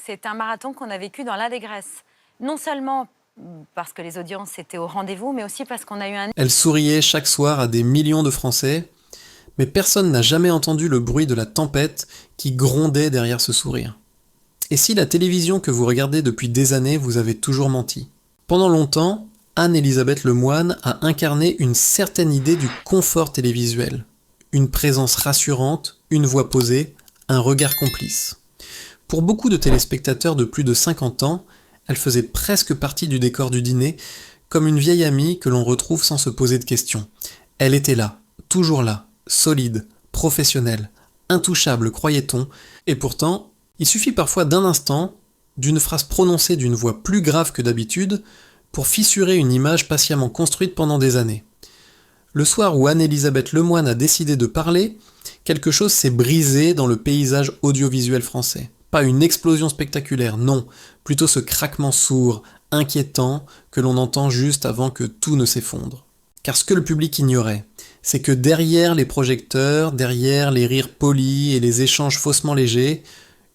C'est un marathon qu'on a vécu dans l'allégresse. Non seulement parce que les audiences étaient au rendez-vous, mais aussi parce qu'on a eu un... Elle souriait chaque soir à des millions de Français, mais personne n'a jamais entendu le bruit de la tempête qui grondait derrière ce sourire. Et si la télévision que vous regardez depuis des années vous avait toujours menti? Pendant longtemps, Anne-Elisabeth Lemoine a incarné une certaine idée du confort télévisuel. Une présence rassurante, une voix posée, un regard complice. Pour beaucoup de téléspectateurs de plus de 50 ans, elle faisait presque partie du décor du dîner, comme une vieille amie que l'on retrouve sans se poser de questions. Elle était là, toujours là, solide, professionnelle, intouchable, croyait-on, et pourtant, il suffit parfois d'un instant, d'une phrase prononcée d'une voix plus grave que d'habitude, pour fissurer une image patiemment construite pendant des années. Le soir où Anne-Elisabeth Lemoine a décidé de parler, quelque chose s'est brisé dans le paysage audiovisuel français. Pas une explosion spectaculaire, non, plutôt ce craquement sourd, inquiétant, que l'on entend juste avant que tout ne s'effondre. Car ce que le public ignorait, c'est que derrière les projecteurs, derrière les rires polis et les échanges faussement légers,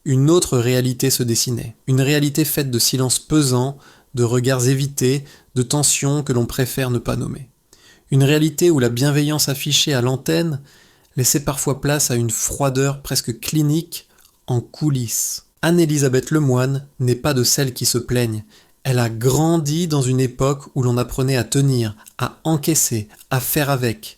une autre réalité se dessinait. Une réalité faite de silences pesants, de regards évités, de tensions que l'on préfère ne pas nommer. Une réalité où la bienveillance affichée à l'antenne laissait parfois place à une froideur presque clinique en coulisses. Anne-Elisabeth Lemoine n'est pas de celles qui se plaignent. Elle a grandi dans une époque où l'on apprenait à tenir, à encaisser, à faire avec.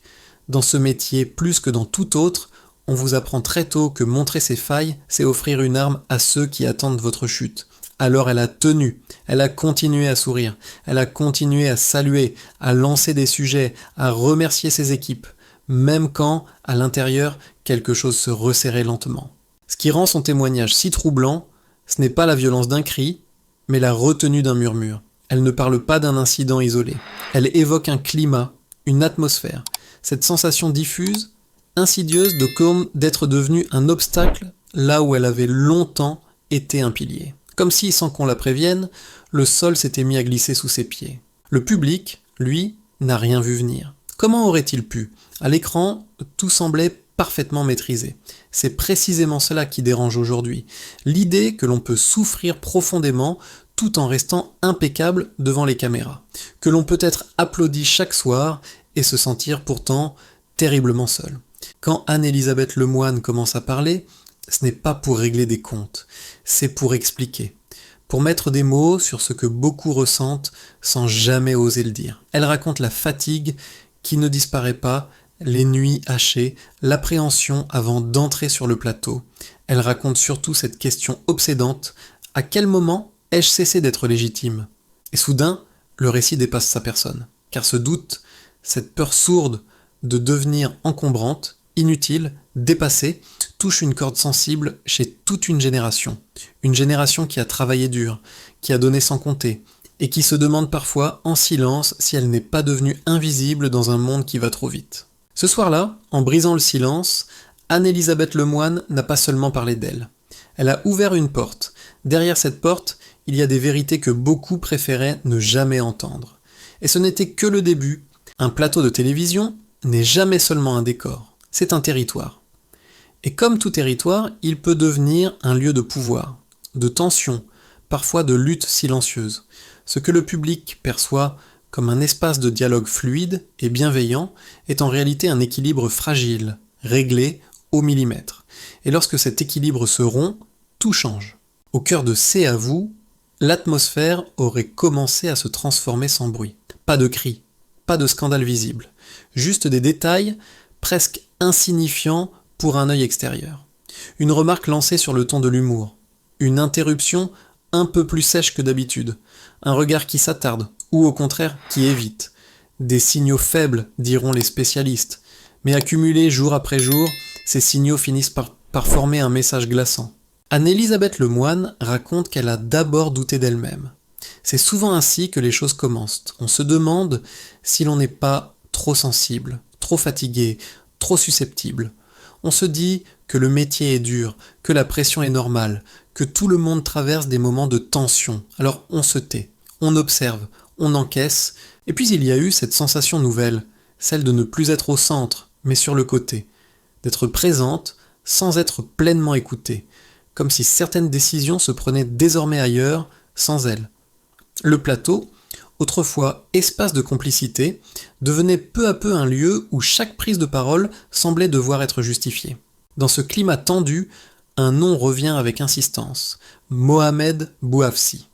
Dans ce métier, plus que dans tout autre, on vous apprend très tôt que montrer ses failles, c'est offrir une arme à ceux qui attendent votre chute. Alors elle a tenu, elle a continué à sourire, elle a continué à saluer, à lancer des sujets, à remercier ses équipes, même quand, à l'intérieur, quelque chose se resserrait lentement. Ce qui rend son témoignage si troublant, ce n'est pas la violence d'un cri, mais la retenue d'un murmure. Elle ne parle pas d'un incident isolé. Elle évoque un climat, une atmosphère, cette sensation diffuse, insidieuse d'être devenue un obstacle là où elle avait longtemps été un pilier. Comme si, sans qu'on la prévienne, le sol s'était mis à glisser sous ses pieds. Le public, lui, n'a rien vu venir. Comment aurait-il pu? À l'écran, tout semblait parfaitement maîtrisé. C'est précisément cela qui dérange aujourd'hui. L'idée que l'on peut souffrir profondément tout en restant impeccable devant les caméras. Que l'on peut être applaudi chaque soir et se sentir pourtant terriblement seul. Quand Anne-Elisabeth Lemoine commence à parler, ce n'est pas pour régler des comptes, c'est pour expliquer, pour mettre des mots sur ce que beaucoup ressentent sans jamais oser le dire. Elle raconte la fatigue qui ne disparaît pas, les nuits hachées, l'appréhension avant d'entrer sur le plateau. Elle raconte surtout cette question obsédante, à quel moment ai-je cessé d'être légitime? Et soudain, le récit dépasse sa personne, car ce doute, cette peur sourde de devenir encombrante, inutile, dépassée, touche une corde sensible chez toute une génération qui a travaillé dur, qui a donné sans compter, et qui se demande parfois en silence si elle n'est pas devenue invisible dans un monde qui va trop vite. Ce soir-là, en brisant le silence, Anne-Elisabeth Lemoine n'a pas seulement parlé d'elle. Elle a ouvert une porte. Derrière cette porte, il y a des vérités que beaucoup préféraient ne jamais entendre. Et ce n'était que le début. Un plateau de télévision n'est jamais seulement un décor, c'est un territoire. Et comme tout territoire, il peut devenir un lieu de pouvoir, de tension, parfois de lutte silencieuse. Ce que le public perçoit comme un espace de dialogue fluide et bienveillant est en réalité un équilibre fragile, réglé au millimètre. Et lorsque cet équilibre se rompt, tout change. Au cœur de C'est à vous, l'atmosphère aurait commencé à se transformer sans bruit. Pas de cris, pas de scandale visible, juste des détails presque insignifiants pour un œil extérieur. Une remarque lancée sur le ton de l'humour, une interruption un peu plus sèche que d'habitude, un regard qui s'attarde, ou au contraire qui évite. Des signaux faibles, diront les spécialistes, mais accumulés jour après jour, ces signaux finissent par former un message glaçant. Anne-Elisabeth Lemoine raconte qu'elle a d'abord douté d'elle-même. C'est souvent ainsi que les choses commencent. On se demande si l'on n'est pas trop sensible, trop fatigué, trop susceptible. On se dit que le métier est dur, que la pression est normale, que tout le monde traverse des moments de tension. Alors on se tait, on observe, on encaisse, et puis il y a eu cette sensation nouvelle, celle de ne plus être au centre, mais sur le côté, d'être présente sans être pleinement écoutée, comme si certaines décisions se prenaient désormais ailleurs, sans elle. Le plateau, autrefois espace de complicité, devenait peu à peu un lieu où chaque prise de parole semblait devoir être justifiée. Dans ce climat tendu, un nom revient avec insistance, Mohamed Bouafsi.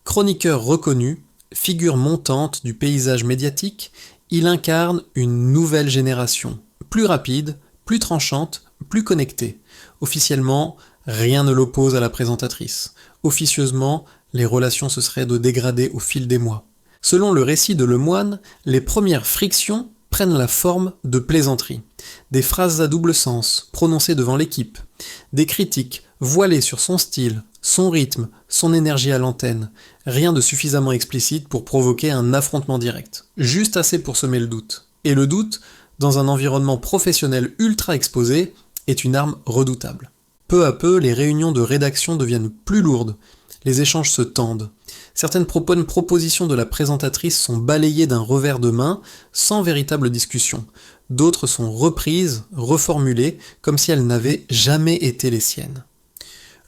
Chroniqueur reconnu, figure montante du paysage médiatique, il incarne une nouvelle génération, plus rapide, plus tranchante, plus connectée. Officiellement, rien ne l'oppose à la présentatrice. Officieusement, les relations se seraient de dégrader au fil des mois. Selon le récit de Lemoine, les premières frictions prennent la forme de plaisanteries, des phrases à double sens prononcées devant l'équipe, des critiques voilées sur son style, son rythme, son énergie à l'antenne, rien de suffisamment explicite pour provoquer un affrontement direct, juste assez pour semer le doute. Et le doute, dans un environnement professionnel ultra exposé, est une arme redoutable. Peu à peu, les réunions de rédaction deviennent plus lourdes, les échanges se tendent. Certaines propositions de la présentatrice sont balayées d'un revers de main, sans véritable discussion. D'autres sont reprises, reformulées, comme si elles n'avaient jamais été les siennes.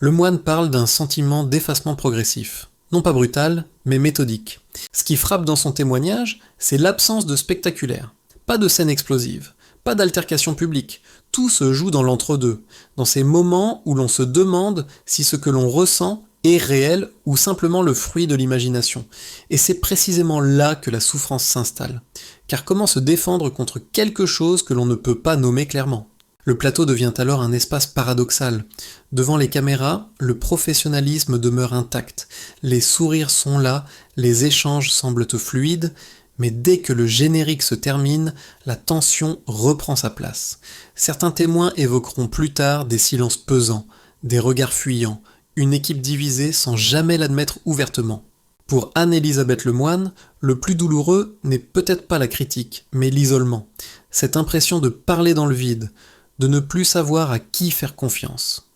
Lemoine parle d'un sentiment d'effacement progressif. Non pas brutal, mais méthodique. Ce qui frappe dans son témoignage, c'est l'absence de spectaculaire. Pas de scène explosive, pas d'altercation publique. Tout se joue dans l'entre-deux, dans ces moments où l'on se demande si ce que l'on ressent est réel ou simplement le fruit de l'imagination. Et c'est précisément là que la souffrance s'installe. Car comment se défendre contre quelque chose que l'on ne peut pas nommer clairement ? Le plateau devient alors un espace paradoxal. Devant les caméras, le professionnalisme demeure intact. Les sourires sont là, les échanges semblent fluides, mais dès que le générique se termine, la tension reprend sa place. Certains témoins évoqueront plus tard des silences pesants, des regards fuyants, une équipe divisée sans jamais l'admettre ouvertement. Pour Anne-Elisabeth Lemoine, le plus douloureux n'est peut-être pas la critique, mais l'isolement. Cette impression de parler dans le vide, de ne plus savoir à qui faire confiance.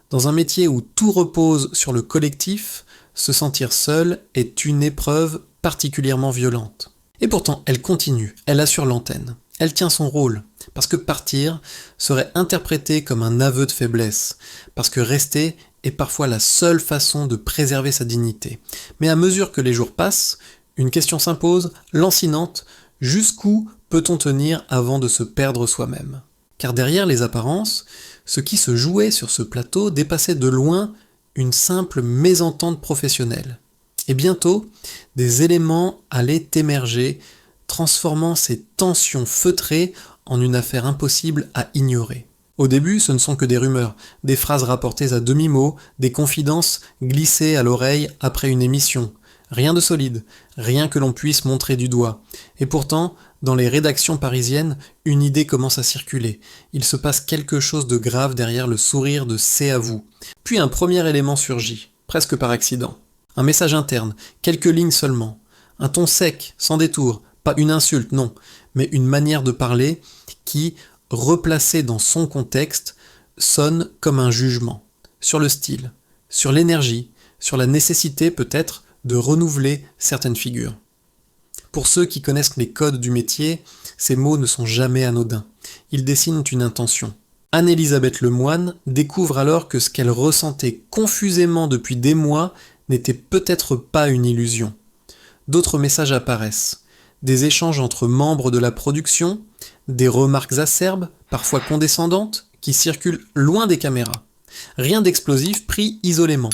Dans un métier où tout repose sur le collectif, se sentir seul est une épreuve particulièrement violente. Et pourtant, elle continue, elle assure l'antenne. Elle tient son rôle, parce que partir serait interprété comme un aveu de faiblesse, parce que rester est parfois la seule façon de préserver sa dignité. Mais à mesure que les jours passent, une question s'impose, lancinante, jusqu'où peut-on tenir avant de se perdre soi-même ? Car derrière les apparences, ce qui se jouait sur ce plateau dépassait de loin une simple mésentente professionnelle. Et bientôt, des éléments allaient émerger, transformant ces tensions feutrées en une affaire impossible à ignorer. Au début, ce ne sont que des rumeurs, des phrases rapportées à demi-mot, des confidences glissées à l'oreille après une émission. Rien de solide, rien que l'on puisse montrer du doigt. Et pourtant, dans les rédactions parisiennes, une idée commence à circuler. Il se passe quelque chose de grave derrière le sourire de C'est à vous. Puis un premier élément surgit, presque par accident. Un message interne, quelques lignes seulement. Un ton sec, sans détour, pas une insulte, non, mais une manière de parler qui, replacée dans son contexte, sonne comme un jugement. Sur le style, sur l'énergie, sur la nécessité peut-être de renouveler certaines figures. Pour ceux qui connaissent les codes du métier, ces mots ne sont jamais anodins. Ils dessinent une intention. Anne-Elisabeth Lemoine découvre alors que ce qu'elle ressentait confusément depuis des mois n'était peut-être pas une illusion. D'autres messages apparaissent. Des échanges entre membres de la production, des remarques acerbes, parfois condescendantes, qui circulent loin des caméras. Rien d'explosif pris isolément.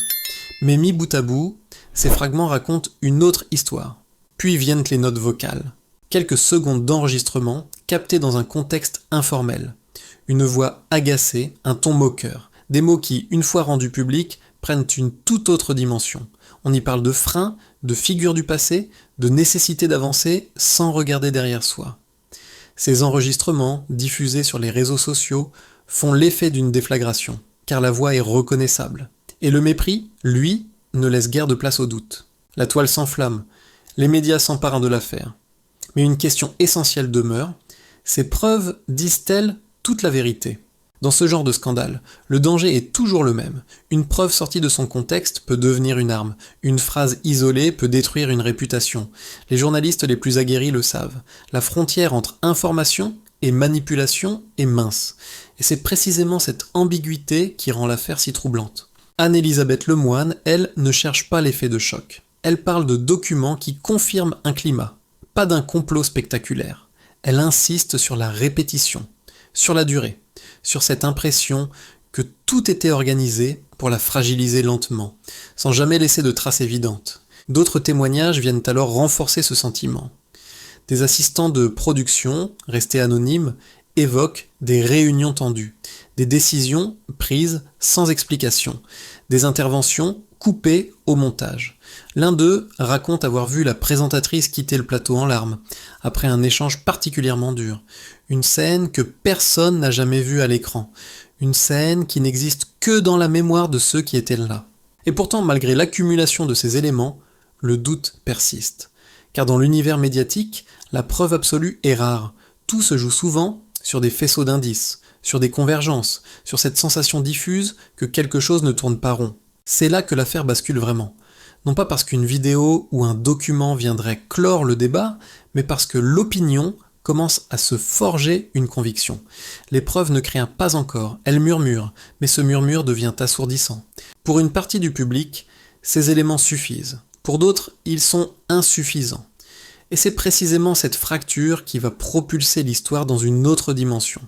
Mais mis bout à bout, ces fragments racontent une autre histoire. Puis viennent les notes vocales. Quelques secondes d'enregistrement, captées dans un contexte informel. Une voix agacée, un ton moqueur. Des mots qui, une fois rendus publics, prennent une toute autre dimension. On y parle de frein, de figure du passé, de nécessité d'avancer sans regarder derrière soi. Ces enregistrements, diffusés sur les réseaux sociaux, font l'effet d'une déflagration, car la voix est reconnaissable. Et le mépris, lui, ne laisse guère de place au doute. La toile s'enflamme, les médias s'emparent de l'affaire. Mais une question essentielle demeure, ces preuves disent-elles toute la vérité ? Dans ce genre de scandale, le danger est toujours le même. Une preuve sortie de son contexte peut devenir une arme. Une phrase isolée peut détruire une réputation. Les journalistes les plus aguerris le savent. La frontière entre information et manipulation est mince. Et c'est précisément cette ambiguïté qui rend l'affaire si troublante. Anne-Elisabeth Lemoine, elle, ne cherche pas l'effet de choc. Elle parle de documents qui confirment un climat, pas d'un complot spectaculaire. Elle insiste sur la répétition, sur la durée, sur cette impression que tout était organisé pour la fragiliser lentement, sans jamais laisser de traces évidentes. D'autres témoignages viennent alors renforcer ce sentiment. Des assistants de production, restés anonymes, évoquent des réunions tendues, des décisions prises sans explication, des interventions coupées au montage. L'un d'eux raconte avoir vu la présentatrice quitter le plateau en larmes, après un échange particulièrement dur. Une scène que personne n'a jamais vue à l'écran. Une scène qui n'existe que dans la mémoire de ceux qui étaient là. Et pourtant, malgré l'accumulation de ces éléments, le doute persiste. Car dans l'univers médiatique, la preuve absolue est rare. Tout se joue souvent sur des faisceaux d'indices, sur des convergences, sur cette sensation diffuse que quelque chose ne tourne pas rond. C'est là que l'affaire bascule vraiment. Non pas parce qu'une vidéo ou un document viendrait clore le débat, mais parce que l'opinion commence à se forger une conviction. Les preuves ne créent pas encore, elles murmurent, mais ce murmure devient assourdissant. Pour une partie du public, ces éléments suffisent. Pour d'autres, ils sont insuffisants. Et c'est précisément cette fracture qui va propulser l'histoire dans une autre dimension.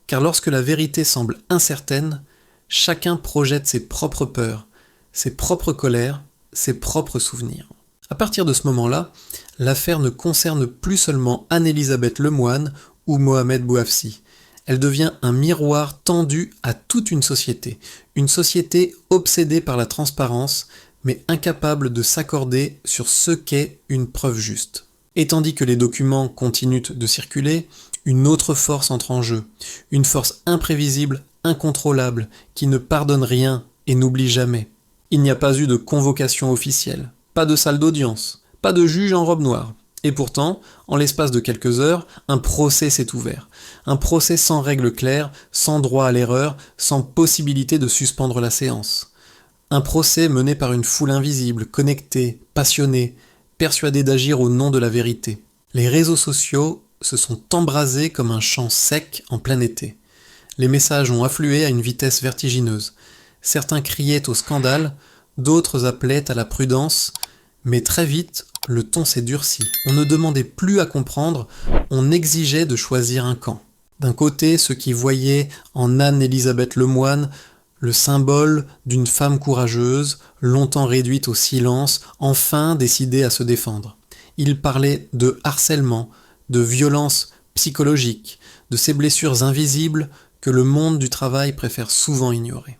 Car lorsque la vérité semble incertaine, chacun projette ses propres peurs, ses propres colères, ses propres souvenirs. À partir de ce moment-là, l'affaire ne concerne plus seulement Anne-Elisabeth Lemoine ou Mohamed Bouafsi. Elle devient un miroir tendu à toute une société obsédée par la transparence, mais incapable de s'accorder sur ce qu'est une preuve juste. Et tandis que les documents continuent de circuler, une autre force entre en jeu, une force imprévisible, incontrôlable, qui ne pardonne rien et n'oublie jamais. Il n'y a pas eu de convocation officielle, pas de salle d'audience, pas de juge en robe noire. Et pourtant, en l'espace de quelques heures, un procès s'est ouvert. Un procès sans règles claires, sans droit à l'erreur, sans possibilité de suspendre la séance. Un procès mené par une foule invisible, connectée, passionnée, persuadée d'agir au nom de la vérité. Les réseaux sociaux se sont embrasés comme un champ sec en plein été. Les messages ont afflué à une vitesse vertigineuse. Certains criaient au scandale, d'autres appelaient à la prudence, mais très vite, le ton s'est durci. On ne demandait plus à comprendre, on exigeait de choisir un camp. D'un côté, ceux qui voyaient en Anne-Elisabeth Lemoine le symbole d'une femme courageuse, longtemps réduite au silence, enfin décidée à se défendre. Ils parlaient de harcèlement, de violence psychologique, de ces blessures invisibles que le monde du travail préfère souvent ignorer.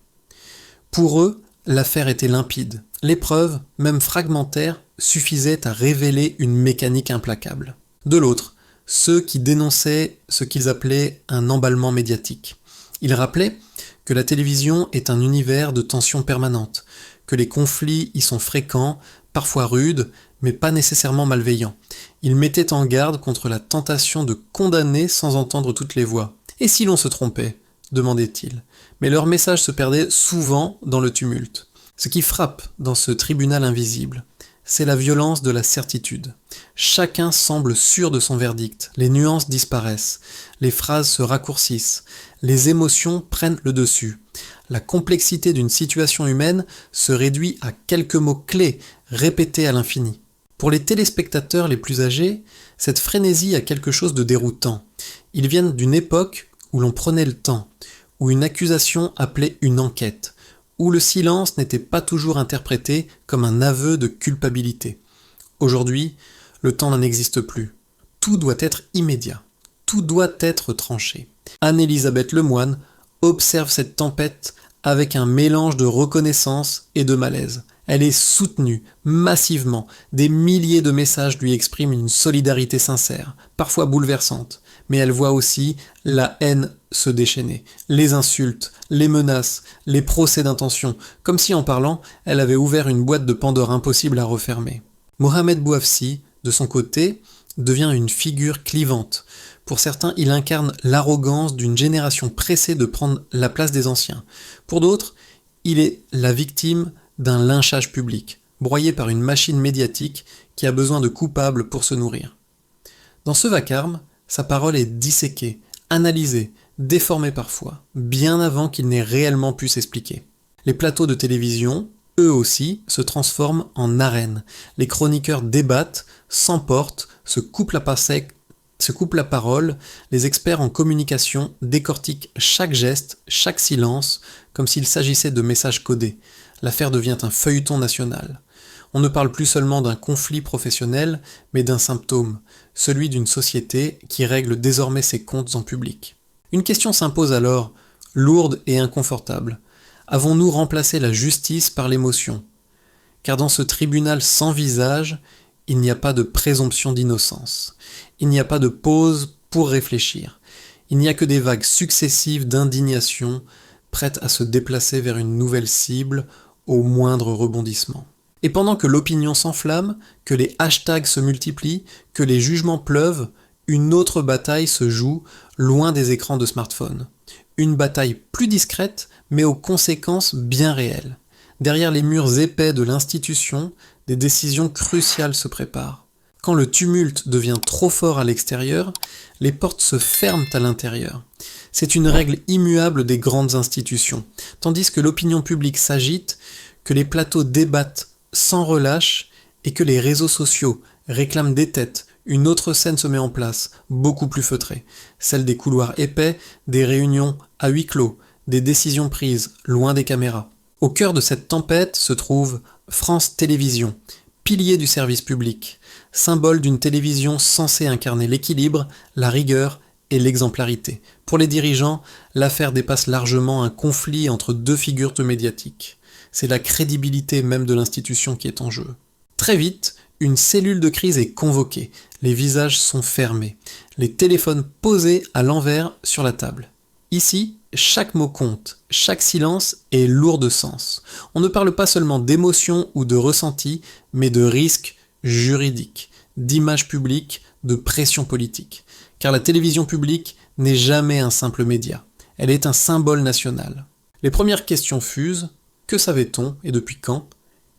Pour eux, l'affaire était limpide. Les preuves, même fragmentaires, suffisaient à révéler une mécanique implacable. De l'autre, ceux qui dénonçaient ce qu'ils appelaient un emballement médiatique. Ils rappelaient que la télévision est un univers de tensions permanentes, que les conflits y sont fréquents, parfois rudes, mais pas nécessairement malveillants. Ils mettaient en garde contre la tentation de condamner sans entendre toutes les voix. Et si l'on se trompait ? Demandaient-ils. Mais leur message se perdait souvent dans le tumulte. Ce qui frappe dans ce tribunal invisible, c'est la violence de la certitude. Chacun semble sûr de son verdict, les nuances disparaissent, les phrases se raccourcissent, les émotions prennent le dessus. La complexité d'une situation humaine se réduit à quelques mots clés, répétés à l'infini. Pour les téléspectateurs les plus âgés, cette frénésie a quelque chose de déroutant. Ils viennent d'une époque où l'on prenait le temps, où une accusation appelait une enquête, où le silence n'était pas toujours interprété comme un aveu de culpabilité. Aujourd'hui, le temps n'en existe plus. Tout doit être immédiat. Tout doit être tranché. Anne-Elisabeth Lemoine observe cette tempête avec un mélange de reconnaissance et de malaise. Elle est soutenue, massivement. Des milliers de messages lui expriment une solidarité sincère, parfois bouleversante. Mais elle voit aussi la haine se déchaîner, les insultes, les menaces, les procès d'intention, comme si en parlant, elle avait ouvert une boîte de Pandore impossible à refermer. Mohamed Bouafsi, de son côté, devient une figure clivante. Pour certains, il incarne l'arrogance d'une génération pressée de prendre la place des anciens. Pour d'autres, il est la victime d'un lynchage public, broyé par une machine médiatique qui a besoin de coupables pour se nourrir. Dans ce vacarme, Sa parole est disséquée, analysée, déformée parfois, bien avant qu'il n'ait réellement pu s'expliquer. Les plateaux de télévision, eux aussi, se transforment en arènes. Les chroniqueurs débattent, s'emportent, se coupent la parole, les experts en communication décortiquent chaque geste, chaque silence, comme s'il s'agissait de messages codés. L'affaire devient un feuilleton national. On ne parle plus seulement d'un conflit professionnel, mais d'un symptôme, celui d'une société qui règle désormais ses comptes en public. Une question s'impose alors, lourde et inconfortable. Avons-nous remplacé la justice par l'émotion ? Car dans ce tribunal sans visage, il n'y a pas de présomption d'innocence. Il n'y a pas de pause pour réfléchir. Il n'y a que des vagues successives d'indignation, prêtes à se déplacer vers une nouvelle cible au moindre rebondissement. Et pendant que l'opinion s'enflamme, que les hashtags se multiplient, que les jugements pleuvent, une autre bataille se joue loin des écrans de smartphone. Une bataille plus discrète, mais aux conséquences bien réelles. Derrière les murs épais de l'institution, des décisions cruciales se préparent. Quand le tumulte devient trop fort à l'extérieur, les portes se ferment à l'intérieur. C'est une règle immuable des grandes institutions. Tandis que l'opinion publique s'agite, que les plateaux débattent sans relâche et que les réseaux sociaux réclament des têtes, une autre scène se met en place, beaucoup plus feutrée. Celle des couloirs épais, des réunions à huis clos, des décisions prises loin des caméras. Au cœur de cette tempête se trouve France Télévisions, pilier du service public, symbole d'une télévision censée incarner l'équilibre, la rigueur et l'exemplarité. Pour les dirigeants, l'affaire dépasse largement un conflit entre deux figures médiatiques. C'est la crédibilité même de l'institution qui est en jeu. Très vite, une cellule de crise est convoquée, les visages sont fermés, les téléphones posés à l'envers sur la table. Ici, chaque mot compte, chaque silence est lourd de sens. On ne parle pas seulement d'émotion ou de ressenti, mais de risques juridiques, d'image publique, de pression politique. Car la télévision publique n'est jamais un simple média, elle est un symbole national. Les premières questions fusent. Que savait-on et depuis quand ?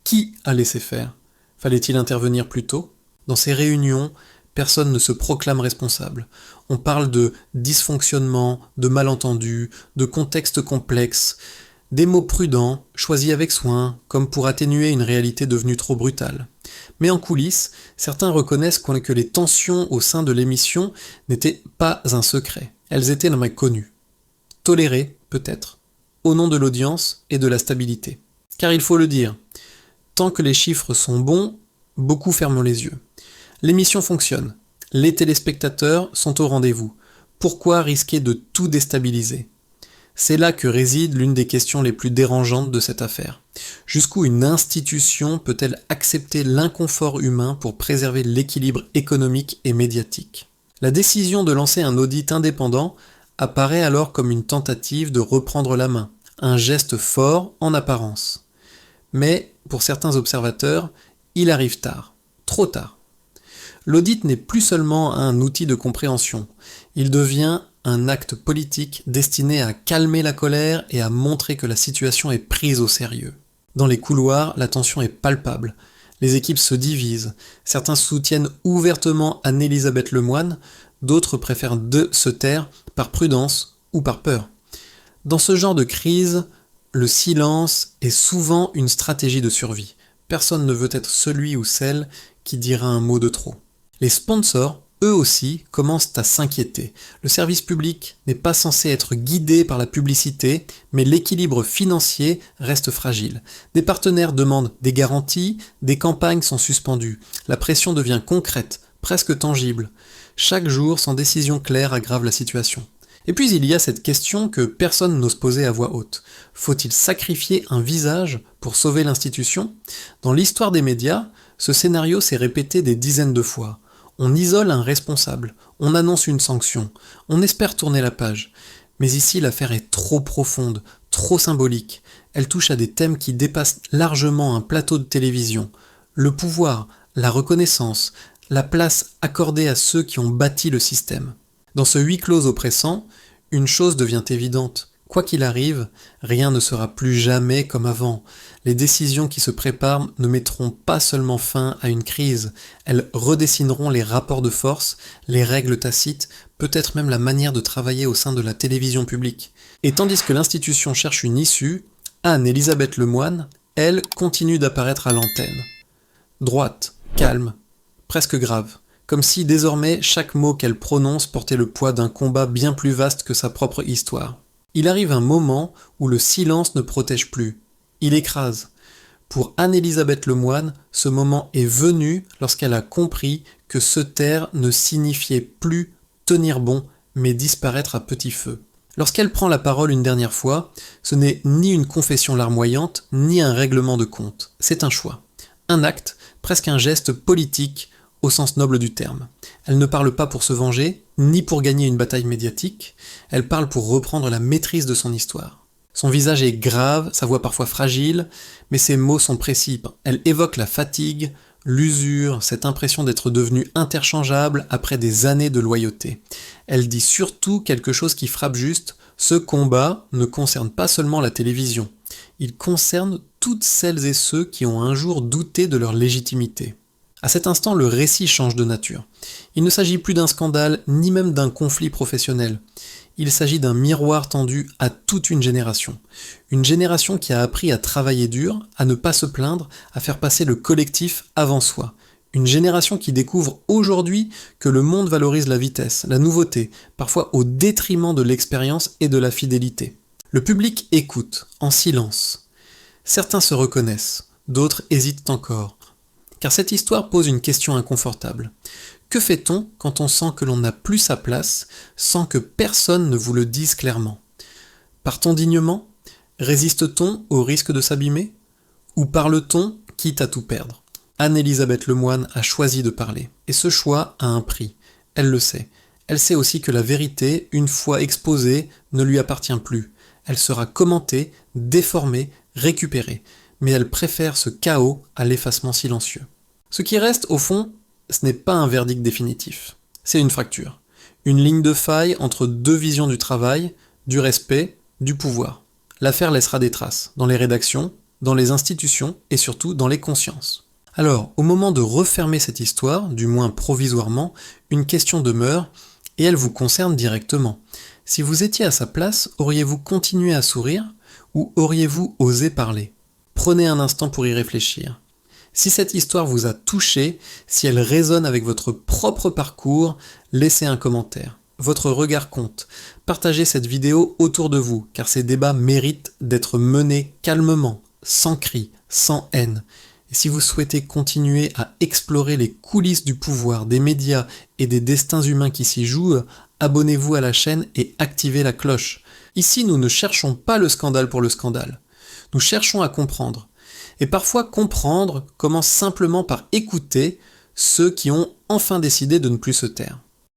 Qui a laissé faire ? Fallait-il intervenir plus tôt ? Dans ces réunions, personne ne se proclame responsable. On parle de dysfonctionnement, de malentendus, de contexte complexe, des mots prudents, choisis avec soin, comme pour atténuer une réalité devenue trop brutale. Mais en coulisses, certains reconnaissent que les tensions au sein de l'émission n'étaient pas un secret. Elles étaient connues. Tolérées, peut-être, au nom de l'audience et de la stabilité. Car il faut le dire, tant que les chiffres sont bons, beaucoup ferment les yeux. L'émission fonctionne, les téléspectateurs sont au rendez-vous. Pourquoi risquer de tout déstabiliser ? C'est là que réside l'une des questions les plus dérangeantes de cette affaire. Jusqu'où une institution peut-elle accepter l'inconfort humain pour préserver l'équilibre économique et médiatique ? La décision de lancer un audit indépendant apparaît alors comme une tentative de reprendre la main, un geste fort en apparence. Mais, pour certains observateurs, il arrive tard, trop tard. L'audit n'est plus seulement un outil de compréhension, il devient un acte politique destiné à calmer la colère et à montrer que la situation est prise au sérieux. Dans les couloirs, la tension est palpable, les équipes se divisent, certains soutiennent ouvertement Anne-Elisabeth Lemoine, d'autres préfèrent se taire par prudence ou par peur. Dans ce genre de crise, le silence est souvent une stratégie de survie. Personne ne veut être celui ou celle qui dira un mot de trop. Les sponsors, eux aussi, commencent à s'inquiéter. Le service public n'est pas censé être guidé par la publicité, mais l'équilibre financier reste fragile. Des partenaires demandent des garanties, des campagnes sont suspendues. La pression devient concrète, presque tangible. Chaque jour, sans décision claire, aggrave la situation. Et puis il y a cette question que personne n'ose poser à voix haute. Faut-il sacrifier un visage pour sauver l'institution ? Dans l'histoire des médias, ce scénario s'est répété des dizaines de fois. On isole un responsable, on annonce une sanction, on espère tourner la page. Mais ici, l'affaire est trop profonde, trop symbolique. Elle touche à des thèmes qui dépassent largement un plateau de télévision. Le pouvoir, la reconnaissance, la place accordée à ceux qui ont bâti le système. Dans ce huis clos oppressant, une chose devient évidente. Quoi qu'il arrive, rien ne sera plus jamais comme avant. Les décisions qui se préparent ne mettront pas seulement fin à une crise, elles redessineront les rapports de force, les règles tacites, peut-être même la manière de travailler au sein de la télévision publique. Et tandis que l'institution cherche une issue, Anne-Elisabeth Lemoine, elle, continue d'apparaître à l'antenne. Droite, calme, presque grave, comme si désormais chaque mot qu'elle prononce portait le poids d'un combat bien plus vaste que sa propre histoire. Il arrive un moment où le silence ne protège plus, il écrase. Pour Anne-Elisabeth Lemoine, ce moment est venu lorsqu'elle a compris que se taire ne signifiait plus tenir bon, mais disparaître à petit feu. Lorsqu'elle prend la parole une dernière fois, ce n'est ni une confession larmoyante, ni un règlement de compte. C'est un choix. Un acte, presque un geste politique au sens noble du terme. Elle ne parle pas pour se venger, ni pour gagner une bataille médiatique, elle parle pour reprendre la maîtrise de son histoire. Son visage est grave, sa voix parfois fragile, mais ses mots sont précis. Elle évoque la fatigue, l'usure, cette impression d'être devenue interchangeable après des années de loyauté. Elle dit surtout quelque chose qui frappe juste, ce combat ne concerne pas seulement la télévision, il concerne toutes celles et ceux qui ont un jour douté de leur légitimité. À cet instant, le récit change de nature. Il ne s'agit plus d'un scandale, ni même d'un conflit professionnel. Il s'agit d'un miroir tendu à toute une génération. Une génération qui a appris à travailler dur, à ne pas se plaindre, à faire passer le collectif avant soi. Une génération qui découvre aujourd'hui que le monde valorise la vitesse, la nouveauté, parfois au détriment de l'expérience et de la fidélité. Le public écoute, en silence. Certains se reconnaissent, d'autres hésitent encore. Car cette histoire pose une question inconfortable. Que fait-on quand on sent que l'on n'a plus sa place, sans que personne ne vous le dise clairement ? Part-on dignement ? Résiste-t-on au risque de s'abîmer ? Ou parle-t-on, quitte à tout perdre ? Anne-Elisabeth Lemoine a choisi de parler, et ce choix a un prix. Elle le sait. Elle sait aussi que la vérité, une fois exposée, ne lui appartient plus. Elle sera commentée, déformée, récupérée. Mais elle préfère ce chaos à l'effacement silencieux. Ce qui reste, au fond, ce n'est pas un verdict définitif. C'est une fracture. Une ligne de faille entre deux visions du travail, du respect, du pouvoir. L'affaire laissera des traces, dans les rédactions, dans les institutions et surtout dans les consciences. Alors, au moment de refermer cette histoire, du moins provisoirement, une question demeure, et elle vous concerne directement. Si vous étiez à sa place, auriez-vous continué à sourire, ou auriez-vous osé parler ? Prenez un instant pour y réfléchir. Si cette histoire vous a touché, si elle résonne avec votre propre parcours, laissez un commentaire. Votre regard compte. Partagez cette vidéo autour de vous, car ces débats méritent d'être menés calmement, sans cris, sans haine. Et si vous souhaitez continuer à explorer les coulisses du pouvoir, des médias et des destins humains qui s'y jouent, abonnez-vous à la chaîne et activez la cloche. Ici, nous ne cherchons pas le scandale pour le scandale. Nous cherchons à comprendre. Et parfois, comprendre commence simplement par écouter ceux qui ont enfin décidé de ne plus se taire.